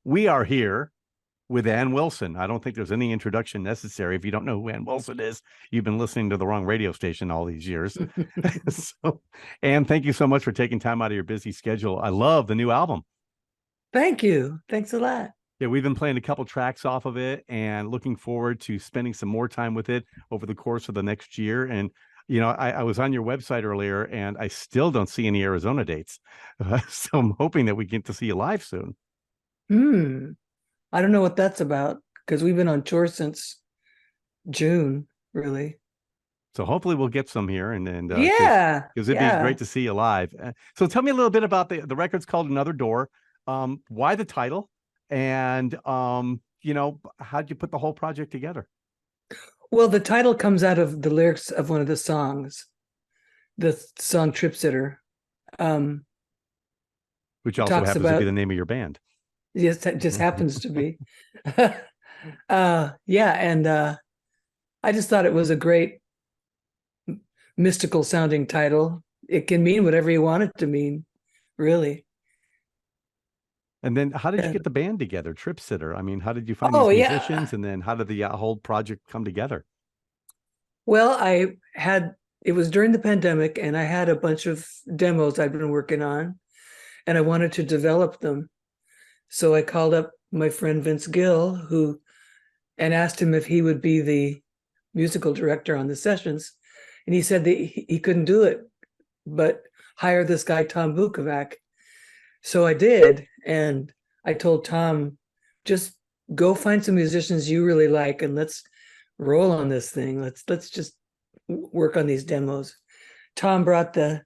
We are here with Ann Wilson. I don't think there's any introduction necessary. If you don't know who Ann Wilson is, you've been listening to the wrong radio station all these years. So, Ann, thank you so much for taking time out of your busy schedule. I love the new album. Thank you. Thanks a lot. Yeah, we've been playing a couple tracks off of it and looking forward to spending some more time with it over the course of the next year. And, you know, I was on your website earlier and I still don't see any Arizona dates. So I'm hoping that we get to see you live soon. I don't know what that's about because we've been on tour since June, really. So hopefully we'll get some here and Yeah, because it'd be great to see you live. So tell me a little bit about the record's called Another Door. Why the title? And you know, how'd you put the whole project together? Well, the title comes out of the lyrics of one of the songs, the song Trip Sitter. Which also happens to be the name of your band. Yes, that just happens to be. Yeah, and I just thought it was a great mystical sounding title. It can mean whatever you want it to mean, really. And then how did you get the band together, Trip Sitter? I mean, how did you find these musicians? And then how did the whole project come together? Well, it was during the pandemic and I had a bunch of demos I'd been working on and I wanted to develop them. So I called up my friend Vince Gill, and asked him if he would be the musical director on the sessions. And he said that he couldn't do it, but hire this guy, Tom Bukovac. So I did. And I told Tom, just go find some musicians you really like and let's roll on this thing. Let's just work on these demos. Tom brought the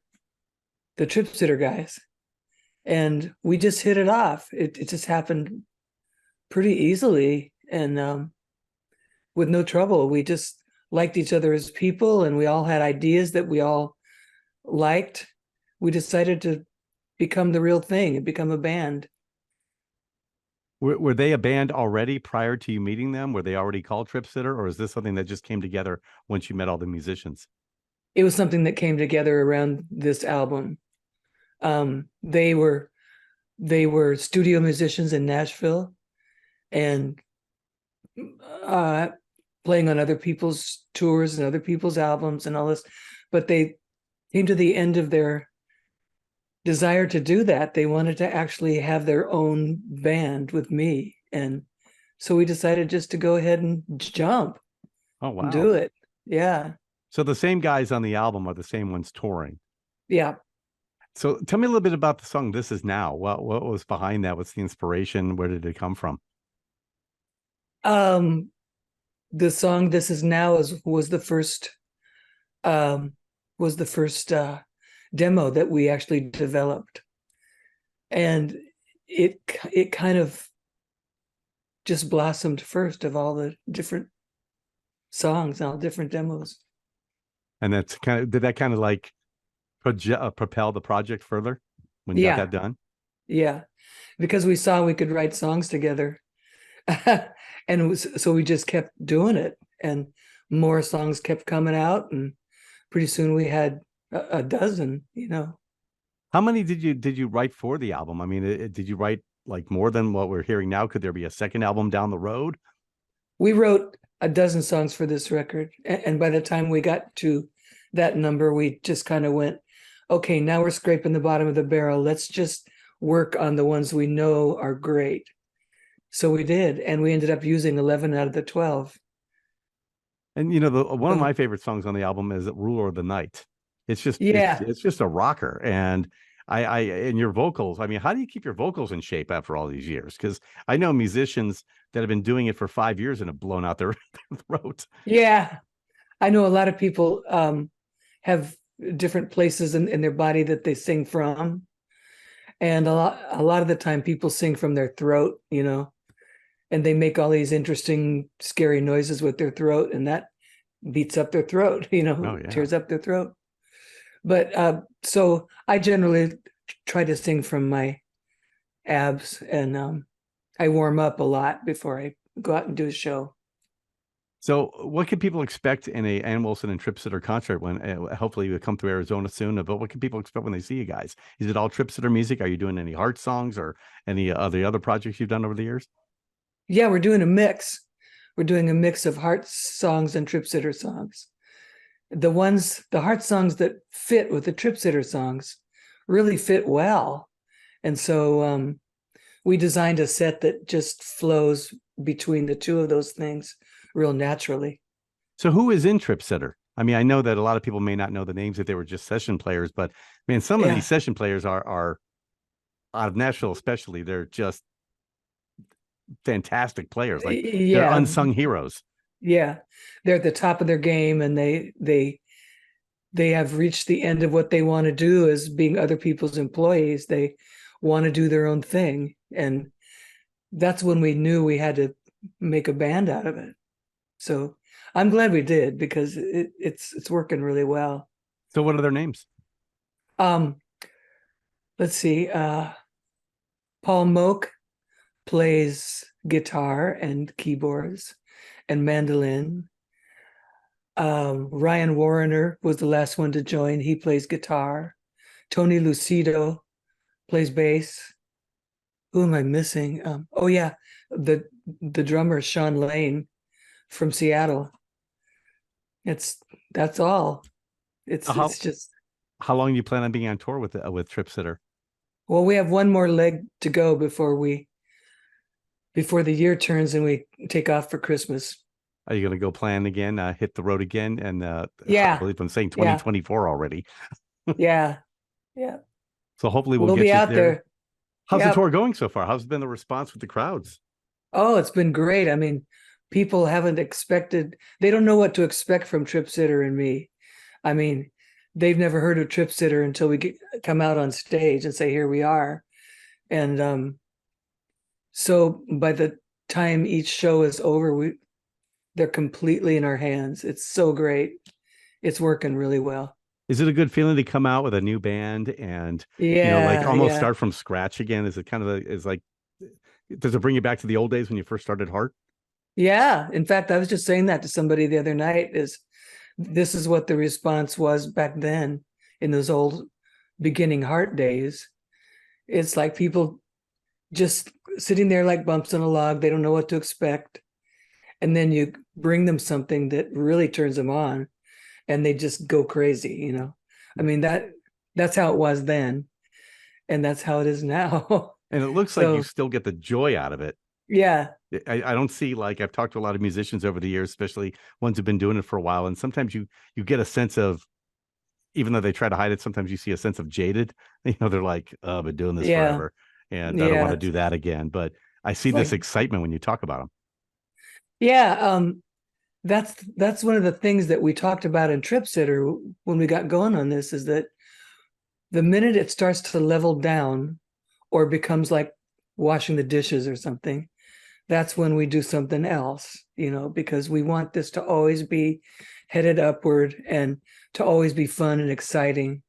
Trip Sitter guys. And we just hit it off. It just happened pretty easily and with no trouble. We just liked each other as people and we all had ideas that we all liked. We decided to become the real thing and become a band. Were they a band already prior to you meeting them? Were they already called Trip Sitter, or is this something that just came together once you met all the musicians? It was something that came together around this album. They were studio musicians in Nashville and playing on other people's tours and other people's albums and all this, but they came to the end of their desire to do that. They wanted to actually have their own band with me, and so we decided just to go ahead and jump. Oh wow, and do it. Yeah. So the same guys on the album are the same ones touring. Yeah. So tell me a little bit about the song This Is Now. What was behind that? What's the inspiration? Where did it come from? The song This Is Now was the first demo that we actually developed. And it kind of just blossomed first of all the different songs, all different demos. And that's did that kind of like propel the project further when you got that done? Yeah, because we saw we could write songs together. And so we just kept doing it and more songs kept coming out and pretty soon we had a dozen, you know. How many did you write for the album? I mean, did you write like more than what we're hearing now? Could there be a second album down the road? We wrote a dozen songs for this record. And by the time we got to that number, we just kind of went, okay, now we're scraping the bottom of the barrel. Let's just work on the ones we know are great. So we did, and we ended up using 11 out of the 12. And you know, one of my favorite songs on the album is "Ruler of the Night." It's just it's just a rocker, and and your vocals. I mean, how do you keep your vocals in shape after all these years? Because I know musicians that have been doing it for 5 years and have blown out their throat. Yeah, I know a lot of people have different places in their body that they sing from, and a lot of the time people sing from their throat, you know, and they make all these interesting, scary noises with their throat, and that beats up their throat, you know, tears up their throat. But so I generally try to sing from my abs, and I warm up a lot before I go out and do a show. So, what can people expect in a Ann Wilson and Trip Sitter concert when hopefully we come to Arizona soon? But what can people expect when they see you guys? Is it all Trip Sitter music? Are you doing any heart songs or any of the other projects you've done over the years? Yeah, we're doing a mix. We're doing a mix of heart songs and Trip Sitter songs. The heart songs that fit with the Trip Sitter songs really fit well. And so we designed a set that just flows between the two of those things real naturally. So, who is in Trip Sitter? I mean, I know that a lot of people may not know the names if they were just session players, but man, some of Yeah. these session players are out of Nashville, especially. They're just fantastic players. Like they're Yeah. unsung heroes. Yeah. They're at the top of their game, and they have reached the end of what they want to do as being other people's employees. They want to do their own thing. And that's when we knew we had to make a band out of it. So I'm glad we did, because it's working really well. So, what are their names? Um, let's see. Paul Moak plays guitar and keyboards and mandolin. Ryan Warrener was the last one to join. He plays guitar. Tony Lucido plays bass. Who am I missing? Oh yeah, the drummer Sean Lane from Seattle. That's all. How It's just, how long do you plan on being on tour with Trip Sitter? well, we have one more leg to go before the year turns and we take off for Christmas. Are you going to go plan again, hit the road again? And I Yeah, believe I'm saying yeah, 2024 already. yeah, yeah. So hopefully we'll We'll get be you out there. there. How's the Yep. tour going so far? How's been the response with the crowds? Oh, it's been great. I mean, people haven't expected, they don't know what to expect from Trip Sitter and me. I mean, they've never heard of Trip Sitter until come out on stage and say, here we are. And so by the time each show is over, they're completely in our hands. It's so great. It's working really well. Is it a good feeling to come out with a new band and, like Yeah, almost yeah. start from scratch again? Is it kind of is like, does it bring you back to the old days when you first started Heart? Yeah. In fact, I was just saying that to somebody the other night, is this is what the response was back then in those old beginning Heart days. It's like people just sitting there like bumps in a log. They don't know what to expect. And then you bring them something that really turns them on, and they just go crazy. I mean, that's how it was then, and that's how it is now. And it looks like you So still get the joy out of it. yeah, I don't see, like, I've talked to a lot of musicians over the years, especially ones who've been doing it for a while. And sometimes you get a sense of, even though they try to hide it, sometimes you see a sense of jaded. They're like, oh, I've been doing this yeah, forever and I don't want yeah. to do that again. But I see It's this like, excitement when you talk about them. yeah, that's one of the things that we talked about in Trip Sitter when we got going on this, is that the minute it starts to level down or becomes like washing the dishes or something, that's when we do something else, because we want this to always be headed upward and to always be fun and exciting.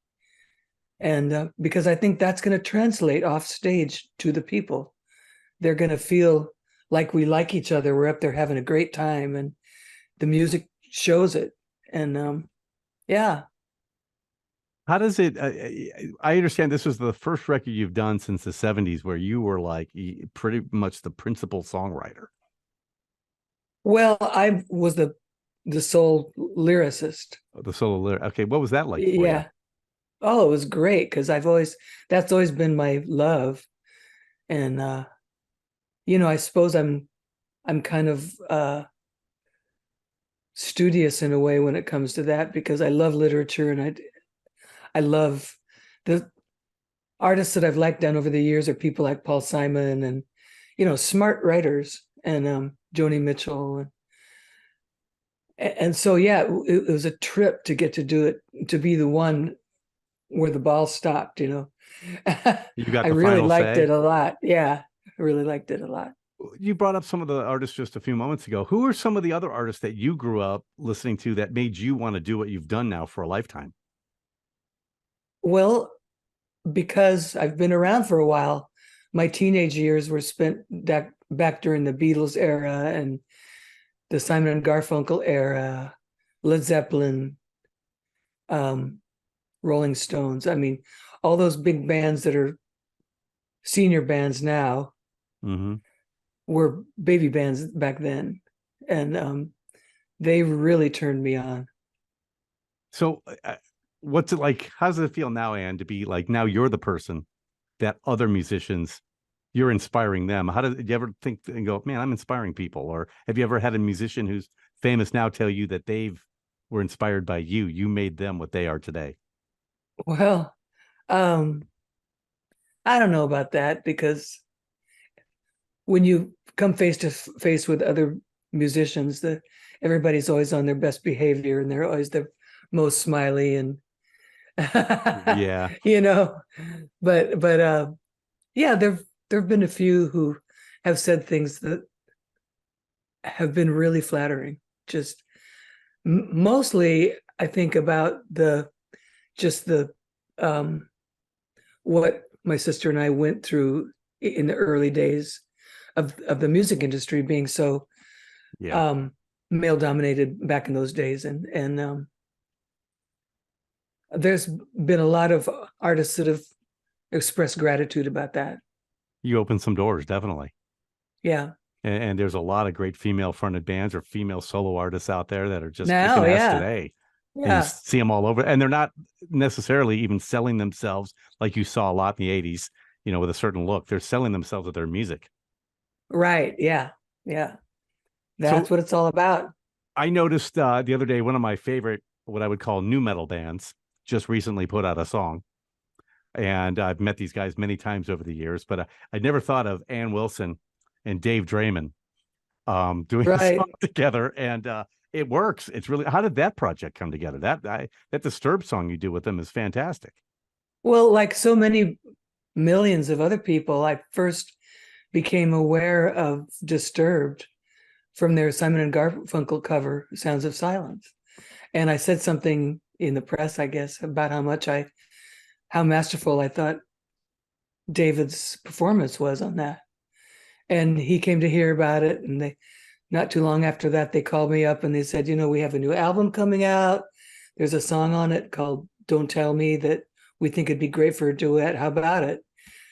And because I think that's going to translate off stage to the people. They're going to feel like we like each other. We're up there having a great time, and the music shows it. And yeah. How does it? I understand this was the first record you've done since the 70s where you were like pretty much the principal songwriter. Well, I was the sole lyricist. The solo lyric. Okay, what was that like for you? Yeah. Oh, it was great, because that's always been my love. And I suppose I'm kind of studious in a way when it comes to that, because I love literature, and I love the artists that I've liked down over the years are people like Paul Simon and smart writers, and Joni Mitchell, and so yeah, it was a trip to get to do it, to be the one where the ball stopped. You got I the really final liked say. it a lot. Yeah, I really liked it a lot. You brought up some of the artists just a few moments ago. Who are some of the other artists that you grew up listening to that made you want to do what you've done now for a lifetime? Well, because I've been around for a while, my teenage years were spent back during the Beatles era, and the Simon and Garfunkel era, Led Zeppelin, Rolling Stones. I mean, all those big bands that are senior bands now were baby bands back then. And they really turned me on. So what's it like? How does it feel now, Anne, to be like, now you're the person that other musicians, you're inspiring them? How did you ever think and go, man, I'm inspiring people? Or have you ever had a musician who's famous now tell you that were inspired by you? You made them what they are today. Well, I don't know about that, because when you come face to face with other musicians, everybody's always on their best behavior, and they're always the most smiley and yeah, but yeah, there've been a few who have said things that have been really flattering. Just mostly, I think about what my sister and I went through in the early days of the music industry being so male dominated back in those days, and there's been a lot of artists that have expressed gratitude about that. You opened some doors, definitely. Yeah. And there's a lot of great female fronted bands or female solo artists out there that are just now, kicking ass today. Yeah. And you see them all over, and they're not necessarily even selling themselves like you saw a lot in the 80s, with a certain look. They're selling themselves with their music. Right. Yeah. Yeah. That's what it's all about. I noticed the other day, one of my favorite, what I would call new metal bands, just recently put out a song. And I've met these guys many times over the years, but I never thought of Ann Wilson and Dave Draymond doing a song together. And it works. It's really, how did that project come together? That Disturbed song you do with them is fantastic. Well, like so many millions of other people, I first became aware of Disturbed from their Simon and Garfunkel cover, Sounds of Silence. And I said something in the press, I guess, about how masterful I thought David's performance was on that. And he came to hear about it, and not too long after that, they called me up and they said, we have a new album coming out. There's a song on it called Don't Tell Me that we think it'd be great for a duet. How about it?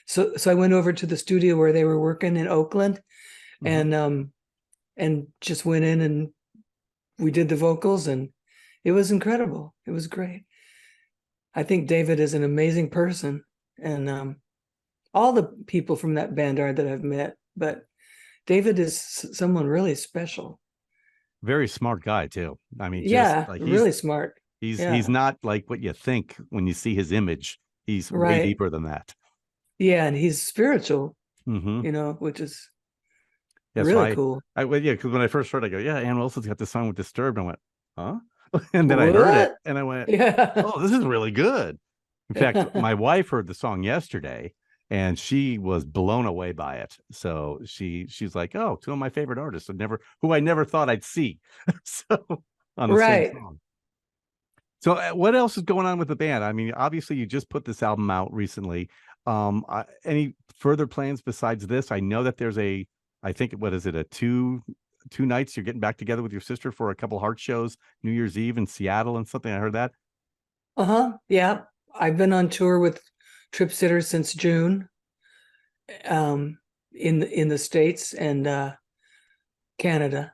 So I went over to the studio where they were working in Oakland, and just went in and we did the vocals, and it was incredible. It was great. I think David is an amazing person, and all the people from that band are that I've met, but David is someone really special. Very smart guy too. I mean, really smart. He's not like what you think when you see his image. He's way deeper than that. Yeah, and he's spiritual, which is really cool. Because when I first heard it, I go, yeah, Ann Wilson's got this song with Disturbed. I went, huh? And then I heard it, and I went, oh, this is really good. In fact, my wife heard the song yesterday, and she was blown away by it. So she's like, oh, two of my favorite artists who I never thought I'd see. So on the same song. So what else is going on with the band? I mean, obviously you just put this album out recently. Any further plans besides this? I know that there's a two nights you're getting back together with your sister for a couple Heart shows, New Year's Eve in Seattle and something. I heard that. Yeah. I've been on tour with Trip Sitter since June, in the States and Canada.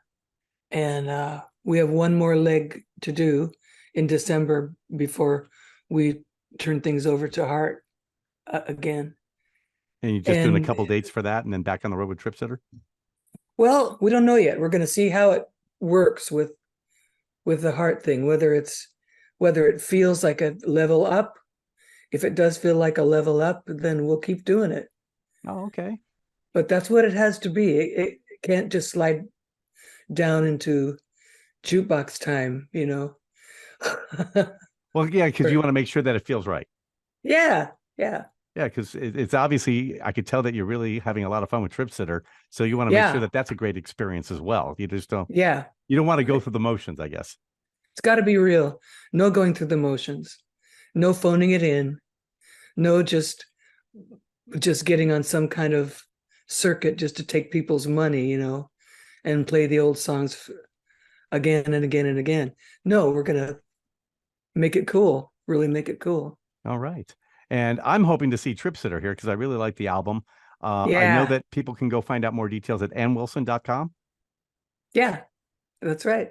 And we have one more leg to do in December before we turn things over to Heart again. And you're just doing a couple dates for that and then back on the road with Trip Sitter? Well, we don't know yet. We're going to see how it works with the Heart thing, whether it feels like a level up. If it does feel like a level up, then we'll keep doing it. Oh, okay. But that's what it has to be. It can't just slide down into jukebox time, Well, yeah, because you want to make sure that it feels right. Yeah. Yeah, because it's obviously, I could tell that you're really having a lot of fun with Trip Sitter. So you want to make sure that that's a great experience as well. You just don't. Yeah. You don't want to go through the motions, I guess. It's got to be real. No going through the motions. No phoning it in. No just getting on some kind of circuit just to take people's money, and play the old songs again and again and again. No, we're going to make it cool, really make it cool. All right. And I'm hoping to see Trip Sitter here because I really like the album. I know Yeah. that people can go find out more details at annwilson.com. Yeah, that's right.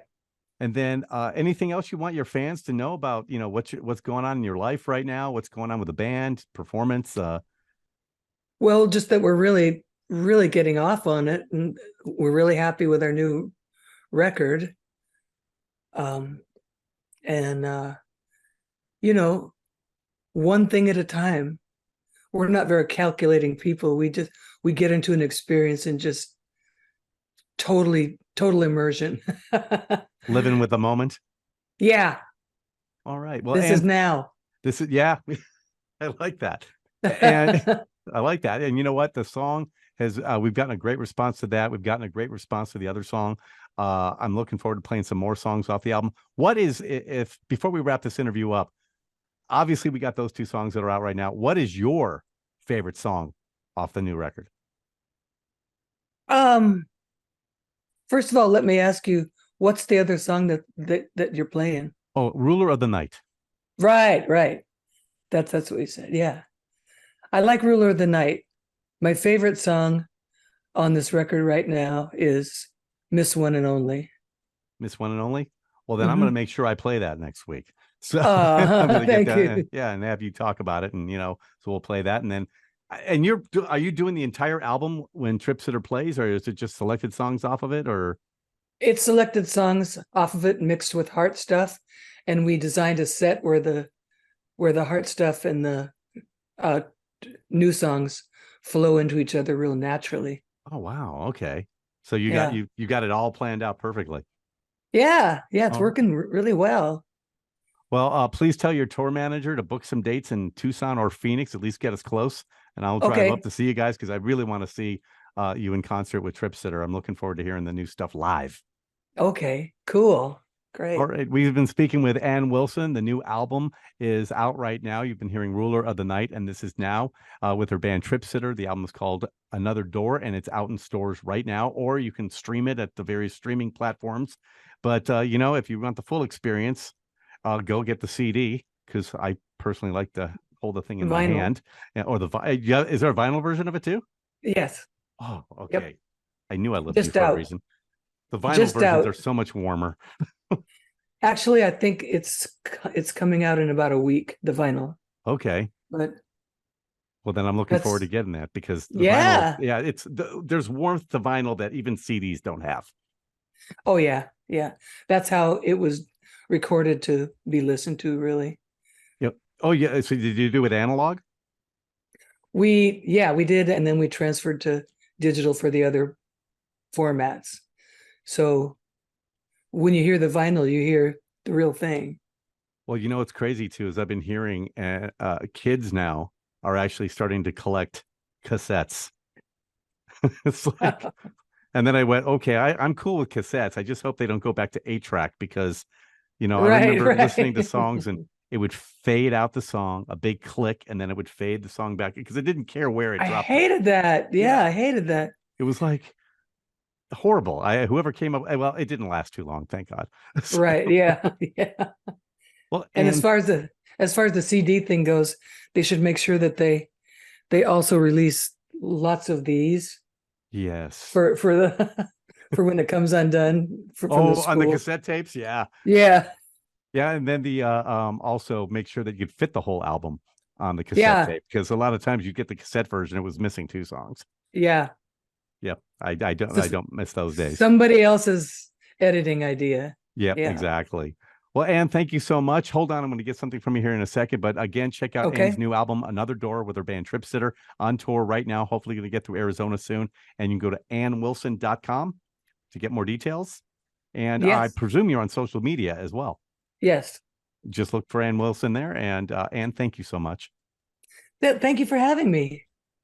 And then anything else you want your fans to know about, what's going on in your life right now, what's going on with the band, performance? Well, just that we're really, really getting off on it, and we're really happy with our new record. And you know, one thing at a time. We're not very calculating people. We get into an experience and just total immersion. Living with the moment. Yeah. All right. Well, This is now. This is, yeah, I like that. And I like that. And you know what? The song has, we've gotten a great response to that. We've gotten a great response to the other song. I'm looking forward to playing some more songs off the album. What is, if before we wrap this interview up, obviously we got those two songs that are out right now. What is your favorite song off the new record? First of all, let me ask you, what's the other song that you're playing? Oh, Ruler of the Night. Right. That's what you said. Yeah. I like Ruler of the Night. My favorite song on this record right now is Miss One and Only. Miss One and Only? Well, then I'm going to make sure I play that next week. So I'm going to thank get that, you. and have you talk about it, and so we'll play that, and then, are you doing the entire album when Trip Sitter plays, or is it just selected songs off of it, or? It's selected songs off of it mixed with heart stuff, and we designed a set where the heart stuff and the new songs flow into each other real naturally. Oh wow, okay. So you got you got it all planned out perfectly. Yeah, it's working really well. Well, please tell your tour manager to book some dates in Tucson or Phoenix, at least get us close, and I'll drive up to see you guys because I really want to see you in concert with Trip Sitter. I'm looking forward to hearing the new stuff live. Okay, cool. Great. All right. We've been speaking with Ann Wilson. The new album is out right now. You've been hearing Ruler of the Night, and this is now with her band Trip Sitter. The album is called Another Door, and it's out in stores right now, or you can stream it at the various streaming platforms. But, if you want the full experience, go get the CD, because I personally like to hold the thing in my hand. Or is there a vinyl version of it too? Yes. Oh, okay. Yep. I knew I lived here for a reason. The vinyl versions are so much warmer. Actually, I think it's coming out in about a week, the vinyl. Okay. But well, then I'm looking forward to getting that, because vinyl, there's warmth to vinyl that even CDs don't have. Oh yeah. That's how it was recorded to be listened to, really. Yep. Oh yeah. So did you do it analog? We did, and then we transferred to digital for the other formats. So when you hear the vinyl, you hear the real thing. Well, what's crazy too is I've been hearing kids now are actually starting to collect cassettes. It's like, and then I went, okay, I'm cool with cassettes. I just hope they don't go back to 8-track, because, I remember listening to songs and it would fade out the song, a big click, and then it would fade the song back because it didn't care where it dropped. I hated that. Yeah, I hated that. It was like horrible. Whoever came up, well, it didn't last too long, thank God. So, right. Yeah. Well, and as far as the CD thing goes, they should make sure that they also release lots of these. Yes. For the for when it comes undone. On the cassette tapes, yeah. Yeah. Yeah, and then the also make sure that you fit the whole album on the cassette tape, because a lot of times you get the cassette version, it was missing 2 songs. Yeah. Yep. I don't miss those days. Somebody else's editing idea. Yep, exactly. Well, Ann, thank you so much. Hold on, I'm going to get something from you here in a second. But again, check out Ann's new album, Another Door, with her band Trip Sitter, on tour right now. Hopefully going to get through Arizona soon. And you can go to annwilson.com to get more details. And I presume you're on social media as well. Yes. Just look for Ann Wilson there. And Ann, thank you so much. Thank you for having me.